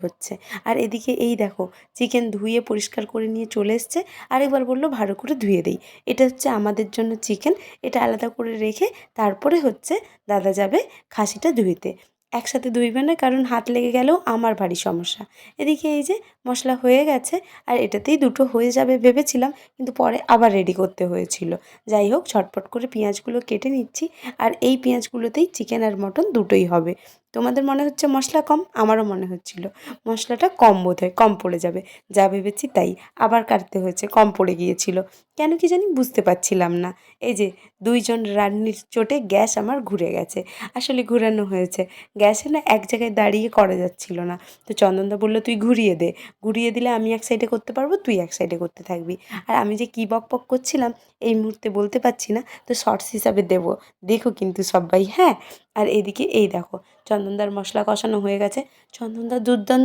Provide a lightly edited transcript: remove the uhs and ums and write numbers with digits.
হচ্ছে। আর এদিকে এই দেখো চিকেন ধুয়ে পরিষ্কার করে নিয়ে চলে এসছে, আরেকবার বললো ভালো করে ধুয়ে দিই। এটা হচ্ছে আমাদের জন্য চিকেন, এটা আলাদা করে রেখে তারপরে হচ্ছে দাদা যাবে খাসিটা ধুইতে। একসাথে ধুইবে না, কারণ হাত লেগে গেলেও আমার ভারী সমস্যা। এদিকে এই যে মশলা হয়ে গেছে, আর এটাতেই দুটো হয়ে যাবে ভেবেছিলাম, কিন্তু পরে আবার রেডি করতে হয়েছিল। যাই হোক ঝটপট করে পেঁয়াজগুলো কেটে নিচ্ছি, আর এই পেঁয়াজগুলোতেই চিকেন আর মটন দুটোই হবে। তোমাদের মনে হচ্ছে মশলা কম, আমারও মনে হচ্ছিল মশলাটা কম বোধহয়, কম পড়ে যাবে। যা ভেবেছি তাই, আবার কাটতে হয়েছে, কম পড়ে গিয়েছিল। কেন কি জানি বুঝতে পারছিলাম না। এই যে দুইজন রান্নির চোটে গ্যাস আমার ঘুরে গেছে, আসলে ঘুরানো হয়েছে। গ্যাসে না এক জায়গায় দাঁড়িয়ে করা যাচ্ছিল না। তো চন্দনদা বললো তুই ঘুরিয়ে দে, ঘুরিয়ে দিলে আমি এক সাইডে করতে পারবো, তুই এক সাইডে করতে থাকবি। আর আমি যে কী বক বক করছিলাম এই মুহূর্তে বলতে পারছি না, তো শর্টস হিসাবে দেবো, দেখো কিন্তু সবাই, হ্যাঁ। আর এদিকে এই দেখো চন্দনদার মশলা কষানো হয়ে গেছে, চন্দনদা দুর্দান্ত